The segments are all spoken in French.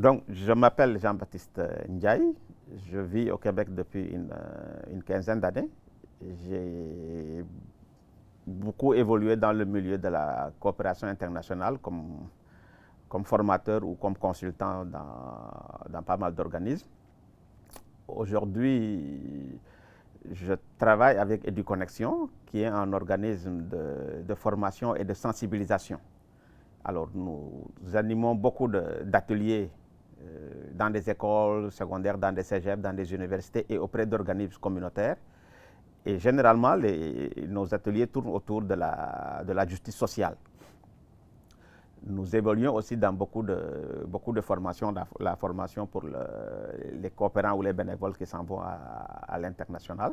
Donc, je m'appelle Jean-Baptiste Ndiaye. Je vis au Québec depuis une quinzaine d'années. J'ai beaucoup évolué dans le milieu de la coopération internationale comme formateur ou comme consultant dans pas mal d'organismes. Aujourd'hui, je travaille avec EduConnexion, qui est un organisme de formation et de sensibilisation. Alors, nous animons beaucoup d'ateliers dans des écoles secondaires, dans des cégeps, dans des universités et auprès d'organismes communautaires. Et généralement, nos ateliers tournent autour de la justice sociale. Nous évoluons aussi dans beaucoup de formations, la formation pour les coopérants ou les bénévoles qui s'en vont à l'international.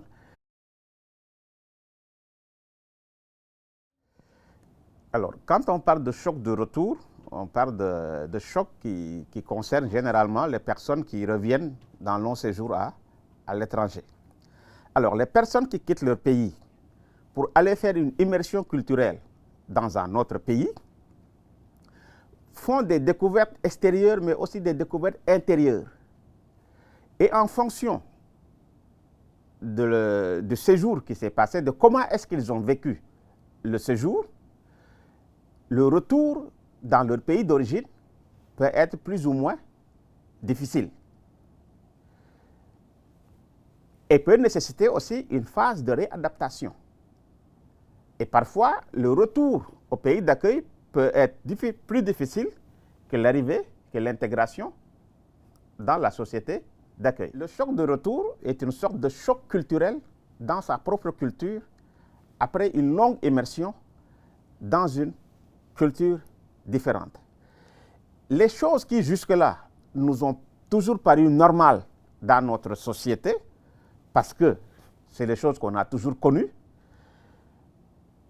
Alors, quand on parle de choc de retour, on parle de choc qui concerne généralement les personnes qui reviennent d'un long séjour à l'étranger. Alors, les personnes qui quittent leur pays pour aller faire une immersion culturelle dans un autre pays font des découvertes extérieures, mais aussi des découvertes intérieures. Et en fonction du séjour qui s'est passé, de comment est-ce qu'ils ont vécu le séjour, le retour dans leur pays d'origine peut être plus ou moins difficile. Et peut nécessiter aussi une phase de réadaptation. Et parfois, le retour au pays d'accueil peut être plus difficile que l'arrivée, que l'intégration dans la société d'accueil. Le choc de retour est une sorte de choc culturel dans sa propre culture après une longue immersion dans une culture différente. Les choses qui jusque-là nous ont toujours paru normales dans notre société, parce que c'est les choses qu'on a toujours connues,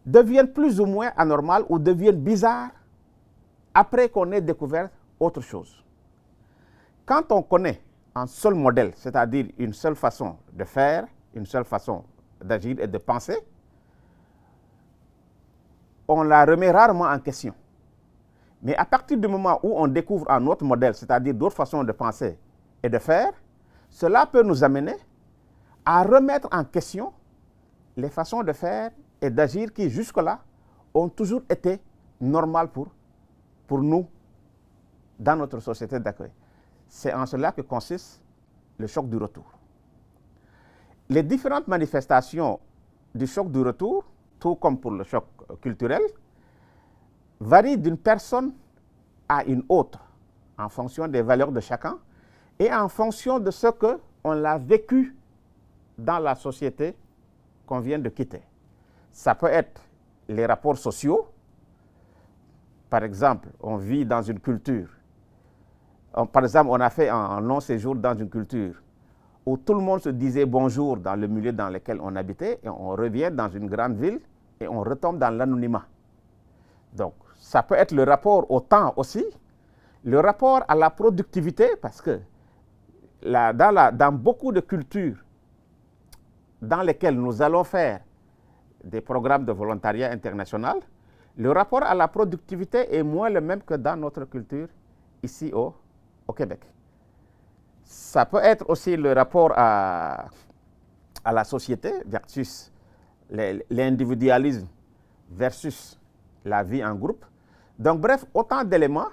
deviennent plus ou moins anormales ou deviennent bizarres après qu'on ait découvert autre chose. Quand on connaît un seul modèle, c'est-à-dire une seule façon de faire, une seule façon d'agir et de penser, on la remet rarement en question. Mais à partir du moment où on découvre un autre modèle, c'est-à-dire d'autres façons de penser et de faire, cela peut nous amener à remettre en question les façons de faire et d'agir qui, jusque-là, ont toujours été normales pour nous dans notre société d'accueil. C'est en cela que consiste le choc du retour. Les différentes manifestations du choc du retour, tout comme pour le choc culturel, varient d'une personne à une autre en fonction des valeurs de chacun et en fonction de ce qu'on a vécu dans la société qu'on vient de quitter. Ça peut être les rapports sociaux. Par exemple, on vit dans une culture. Par exemple, on a fait un long séjour dans une culture où tout le monde se disait bonjour dans le milieu dans lequel on habitait et on revient dans une grande ville et on retombe dans l'anonymat. Donc, ça peut être le rapport au temps aussi, le rapport à la productivité, parce que dans beaucoup de cultures dans lesquelles nous allons faire des programmes de volontariat international, le rapport à la productivité est moins le même que dans notre culture ici au Québec. Ça peut être aussi le rapport à la société versus l'individualisme versus la vie en groupe. Donc bref, autant d'éléments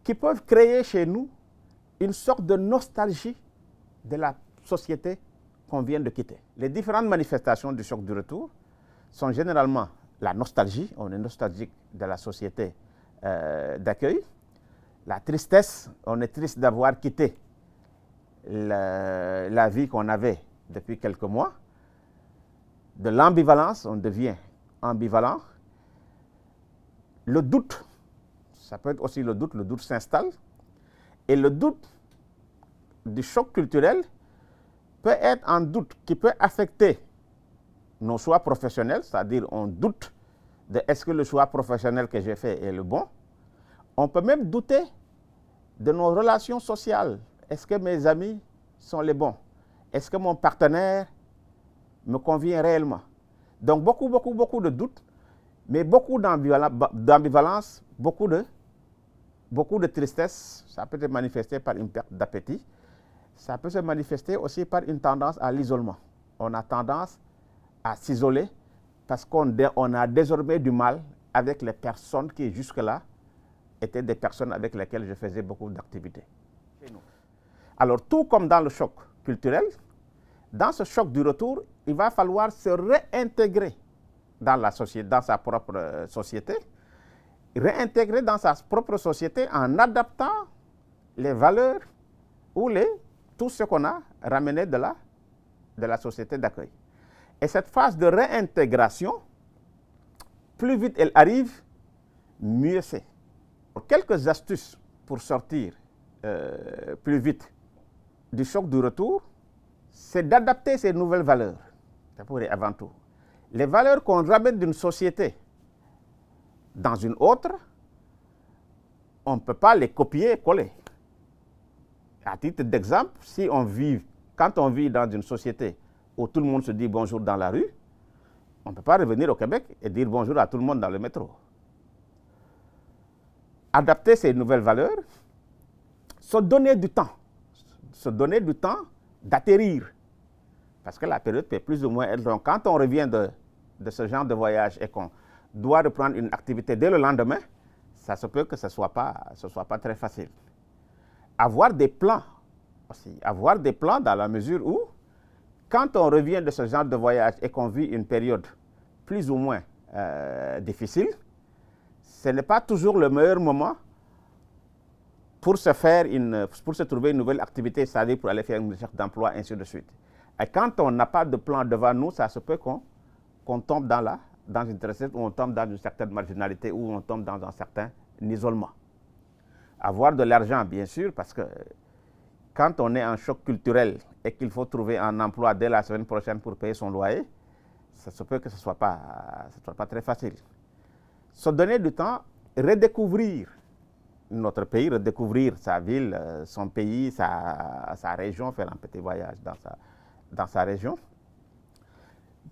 qui peuvent créer chez nous une sorte de nostalgie de la société qu'on vient de quitter. Les différentes manifestations du choc du retour sont généralement la nostalgie, on est nostalgique de la société d'accueil, la tristesse, on est triste d'avoir quitté la vie qu'on avait depuis quelques mois, de l'ambivalence, on devient ambivalent, le doute, ça peut être aussi le doute s'installe, et le doute du choc culturel peut être un doute qui peut affecter nos choix professionnels, c'est-à-dire on doute de est-ce que le choix professionnel que j'ai fait est le bon. On peut même douter de nos relations sociales. Est-ce que mes amis sont les bons? Est-ce que mon partenaire me convient réellement? Donc beaucoup de doutes, mais beaucoup d'ambivalence, beaucoup beaucoup de tristesse, ça peut se manifester par une perte d'appétit, ça peut se manifester aussi par une tendance à l'isolement. On a tendance à s'isoler parce qu'on a désormais du mal avec les personnes qui jusque-là étaient des personnes avec lesquelles je faisais beaucoup d'activités. Alors, tout comme dans le choc culturel, dans ce choc du retour, il va falloir se réintégrer dans la société, dans sa propre société, réintégrer dans sa propre société en adaptant les valeurs ou tout ce qu'on a ramené de la société d'accueil. Et cette phase de réintégration, plus vite elle arrive, mieux c'est. Quelques astuces pour sortir plus vite du choc du retour, c'est d'adapter ces nouvelles valeurs. Ça pourrait avant tout. Les valeurs qu'on ramène d'une société dans une autre, on ne peut pas les copier et coller. À titre d'exemple, quand on vit dans une société où tout le monde se dit bonjour dans la rue, on ne peut pas revenir au Québec et dire bonjour à tout le monde dans le métro. Adapter ces nouvelles valeurs, se donner du temps d'atterrir. Parce que la période peut plus ou moins être longue. Quand on revient de ce genre de voyage et qu'on doit reprendre une activité dès le lendemain, ça se peut que ce ne soit pas très facile. Avoir des plans aussi. Avoir des plans dans la mesure où, quand on revient de ce genre de voyage et qu'on vit une période plus ou moins difficile, ce n'est pas toujours le meilleur moment pour se trouver une nouvelle activité, c'est-à-dire pour aller faire une recherche d'emploi, ainsi de suite. Et quand on n'a pas de plan devant nous, ça se peut qu'on tombe dans une tristesse, ou on tombe dans une certaine marginalité, ou on tombe dans un certain isolement. Avoir de l'argent, bien sûr, parce que quand on est en choc culturel et qu'il faut trouver un emploi dès la semaine prochaine pour payer son loyer, ça se peut que ce ne soit pas très facile. Se donner du temps, redécouvrir notre pays, redécouvrir sa ville, son pays, sa région, faire un petit voyage dans sa région.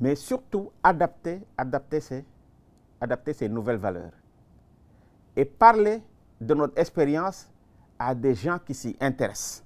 Mais surtout, adapter ces nouvelles valeurs. Et parler de notre expérience à des gens qui s'y intéressent.